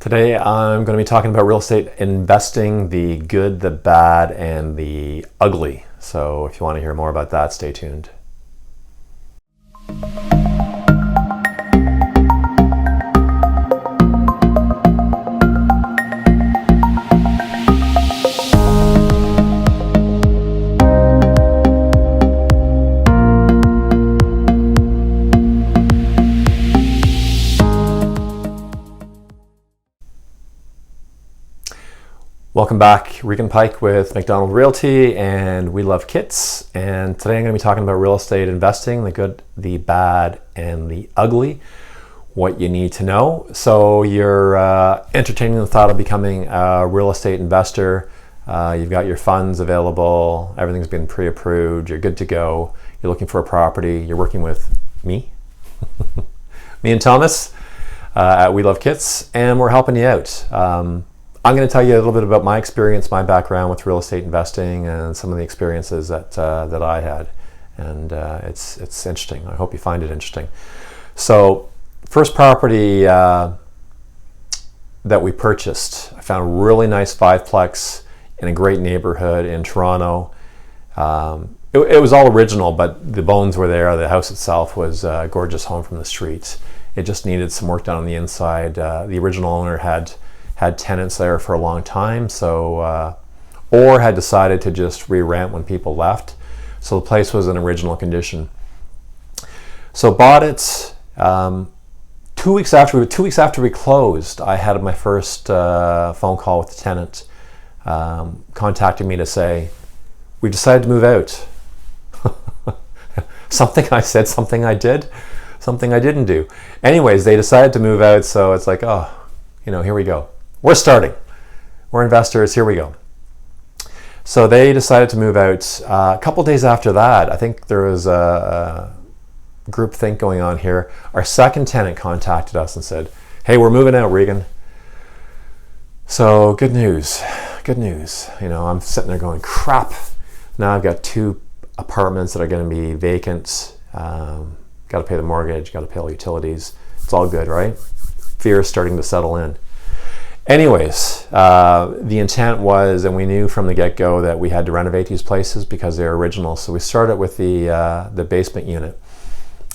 Today I'm going to be talking about real estate investing, the good, the bad, and the ugly. So if you want to hear more about that, stay tuned. Welcome back, Regan Pike with Macdonald Realty and We Love Kits. And today I'm going to be talking about real estate investing, the good, the bad, and the ugly, what you need to know. So you're entertaining the thought of becoming a real estate investor. You've got your funds available, everything's been pre-approved, you're good to go. You're looking for a property, you're working with me, me and Thomas at We Love Kits, and we're helping you out. I'm going to tell you a little bit about my experience, my background with real estate investing, and some of the experiences that I had. And it's interesting. I hope you find it interesting. So, first property that we purchased, I found a really nice fiveplex in a great neighborhood in Toronto. It was all original, but the bones were there. The house itself was a gorgeous home from the street. It just needed some work done on the inside. The original owner had tenants there for a long time, so or had decided to just re-rent when people left. So the place was in original condition. So bought it. 2 weeks after we closed, I had my first phone call with the tenant, contacting me to say, "We decided to move out." Something I said, something I did, something I didn't do. Anyways, they decided to move out, so it's like, oh, here we go. We're starting. We're investors. Here we go. So they decided to move out. A couple days after that, I think there was a group think going on here. Our second tenant contacted us and said, "Hey, we're moving out, Regan." So good news. Good news. I'm sitting there going, crap. Now I've got 2 apartments that are going to be vacant. Got to pay the mortgage. Got to pay all utilities. It's all good, right? Fear is starting to settle in. Anyways, the intent was, and we knew from the get-go that we had to renovate these places because they're original. So we started with the basement unit.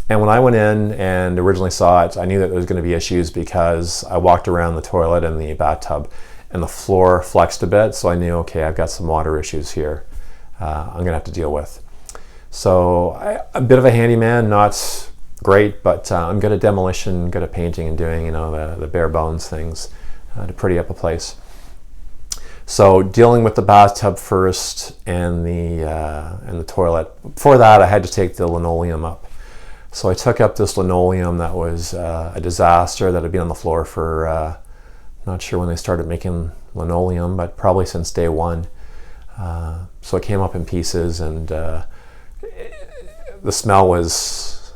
And when I went in and originally saw it, I knew that there was going to be issues because I walked around the toilet and the bathtub and the floor flexed a bit. So I knew, okay, I've got some water issues here I'm going to have to deal with. So a bit of a handyman, not great, but I'm good at demolition, good at painting and doing, the bare bones things. To pretty up a place. So dealing with the bathtub first and the toilet. Before that, I had to take the linoleum up. So I took up this linoleum that was a disaster that had been on the floor for not sure when they started making linoleum, but probably since day one. So it came up in pieces, and the smell was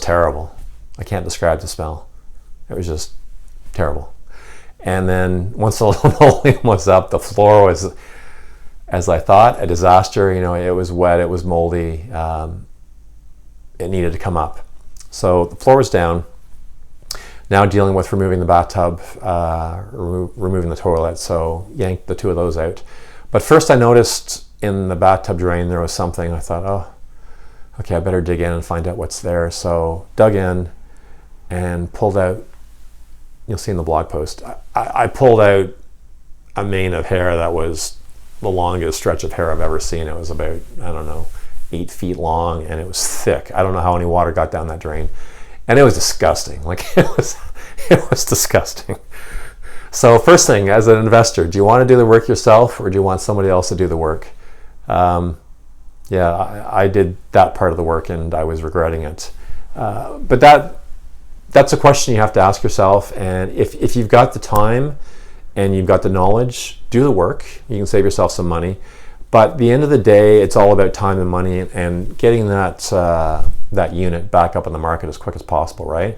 terrible. I can't describe the smell. It was just terrible. And then once the linoleum was up, the floor was, as I thought, a disaster. It was wet, it was moldy. It needed to come up. So the floor was down. Now dealing with removing the bathtub, removing the toilet. So yanked the 2 of those out. But first I noticed in the bathtub drain there was something. I thought, oh, okay, I better dig in and find out what's there. So dug in and pulled out. You'll see in the blog post, I pulled out a mane of hair that was the longest stretch of hair I've ever seen. It was about, 8 feet long, and it was thick. I don't know how any water got down that drain. And it was disgusting. It was disgusting. So first thing, as an investor, do you want to do the work yourself, or do you want somebody else to do the work? I did that part of the work, and I was regretting it. But that's a question you have to ask yourself, and if you've got the time and you've got the knowledge, do the work. You can save yourself some money. But at the end of the day, it's all about time and money and getting that unit back up in the market as quick as possible, right?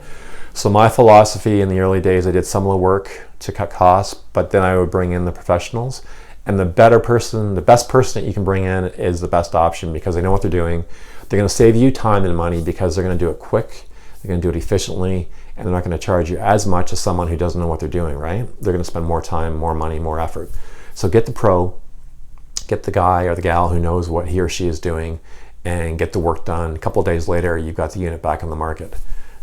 So my philosophy in the early days, I did some of the work to cut costs, but then I would bring in the professionals. And the best person that you can bring in is the best option because they know what they're doing. They're going to save you time and money because they're going to do it quick. They're going to do it efficiently, and they're not going to charge you as much as someone who doesn't know what they're doing, right? They're going to spend more time, more money, more effort. So get the pro, get the guy or the gal who knows what he or she is doing, and get the work done. A couple of days later, you've got the unit back on the market.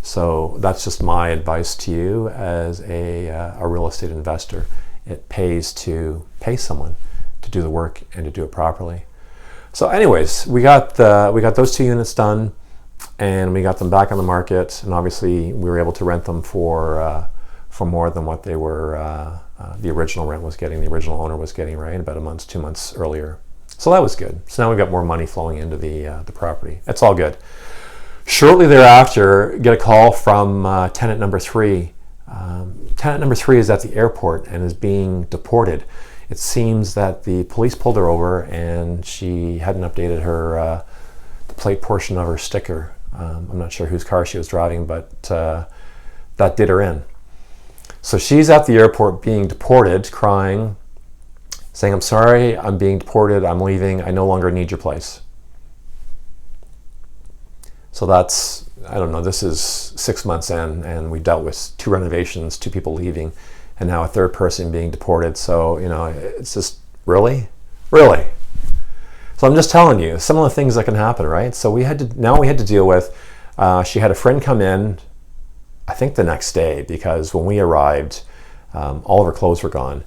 So that's just my advice to you as a real estate investor. It pays to pay someone to do the work and to do it properly. So anyways, we got those 2 units done, and we got them back on the market, and obviously we were able to rent them for more than what they were the original rent was getting, the original owner was getting, right, about a month, 2 months earlier. So that was good. So now we've got more money flowing into the property. It's all good. Shortly thereafter, get a call from tenant number 3. Tenant number 3 is at the airport and is being deported. It seems that the police pulled her over and she hadn't updated her the plate portion of her sticker. I'm not sure whose car she was driving, but that did her in. So she's at the airport being deported, crying, saying, "I'm sorry, I'm being deported, I'm leaving, I no longer need your place." So that's, I don't know, this is 6 months in, and we dealt with 2 renovations, 2 people leaving, and now a 3rd person being deported. So, you know, it's just, really? So I'm just telling you, some of the things that can happen, right? So we had to deal with, she had a friend come in, I think the next day, because when we arrived, all of her clothes were gone.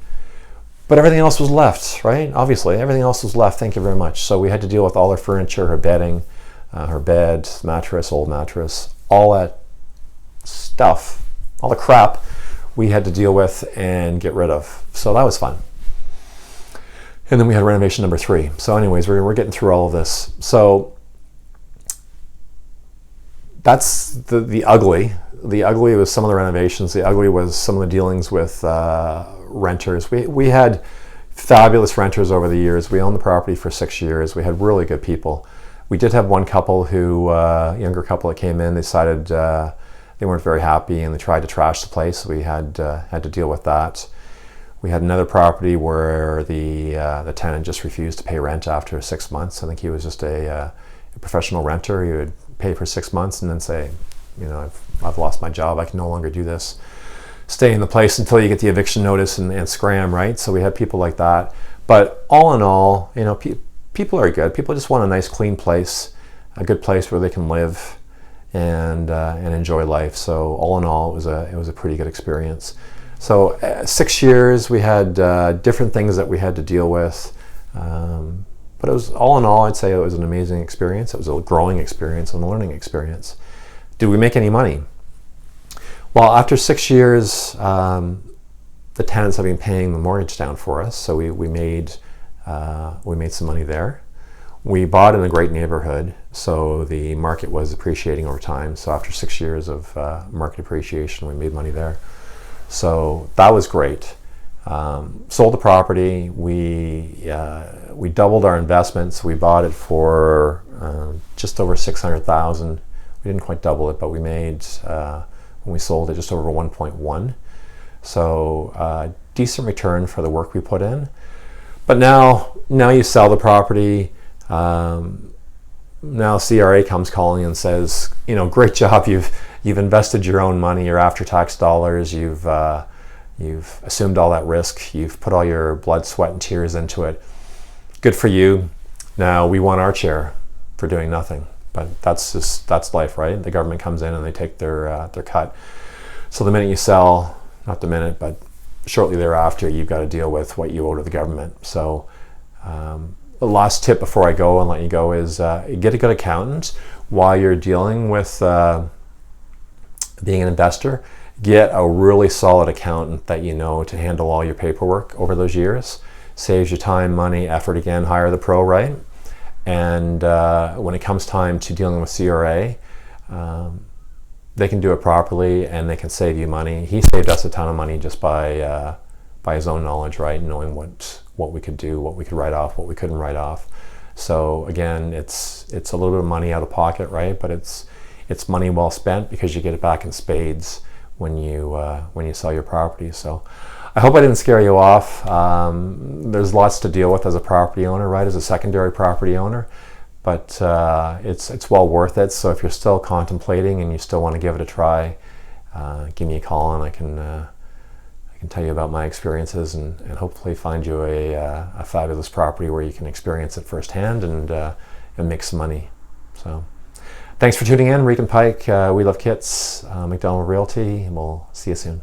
But everything else was left, right? Obviously, everything else was left, thank you very much. So we had to deal with all her furniture, her bedding, her bed, mattress, old mattress, all that stuff, all the crap we had to deal with and get rid of. So that was fun. And then we had renovation number 3. So anyways, we're getting through all of this. So that's the ugly. The ugly was some of the renovations. The ugly was some of the dealings with renters. We had fabulous renters over the years. We owned the property for 6 years. We had really good people. We did have one couple who, younger couple that came in, they decided they weren't very happy and they tried to trash the place. So we had to deal with that. We had another property where the tenant just refused to pay rent after 6 months. I think he was just a professional renter. He would pay for 6 months and then say, you know, I've lost my job, I can no longer do this. Stay in the place until you get the eviction notice and scram, right? So we had people like that. But all in all, you know, people are good. People just want a nice, clean place, a good place where they can live and enjoy life. So all in all, it was a pretty good experience. So 6 years, we had different things that we had to deal with. But it was, all in all, I'd say it was an amazing experience. It was a growing experience and a learning experience. Did we make any money? Well, after 6 years, the tenants have been paying the mortgage down for us, so we made some money there. We bought in a great neighborhood, so the market was appreciating over time. So after 6 years of market appreciation, we made money there. So that was great. Sold the property. We doubled our investments. We bought it for just over $600,000. We didn't quite double it, but we made when we sold it just over 1.1. So decent return for the work we put in. But now you sell the property. Now CRA comes calling and says, you know, great job. You've invested your own money, your after-tax dollars. You've assumed all that risk. You've put all your blood, sweat, and tears into it. Good for you. Now we want our share for doing nothing. But that's life, right? The government comes in and they take their cut. So the minute you sell, not the minute, but shortly thereafter, you've got to deal with what you owe to the government. So the last tip before I go and let you go is get a good accountant while you're dealing with being an investor. Get a really solid accountant that you know to handle all your paperwork over those years. Saves you time, money, effort. Again, hire the pro, right? And when it comes time to dealing with CRA, they can do it properly and they can save you money. He saved us a ton of money just by his own knowledge, right? Knowing what we could do, what we could write off, what we couldn't write off. So again, it's a little bit of money out of pocket, right? But it's money well spent because you get it back in spades when you sell your property. So I hope I didn't scare you off. There's lots to deal with as a property owner, right? As a secondary property owner, but it's well worth it. So if you're still contemplating and you still want to give it a try, give me a call, and I can tell you about my experiences, and hopefully find you a fabulous property where you can experience it firsthand and make some money. So thanks for tuning in. Regan Pike, We Love Kits, Macdonald Realty, and we'll see you soon.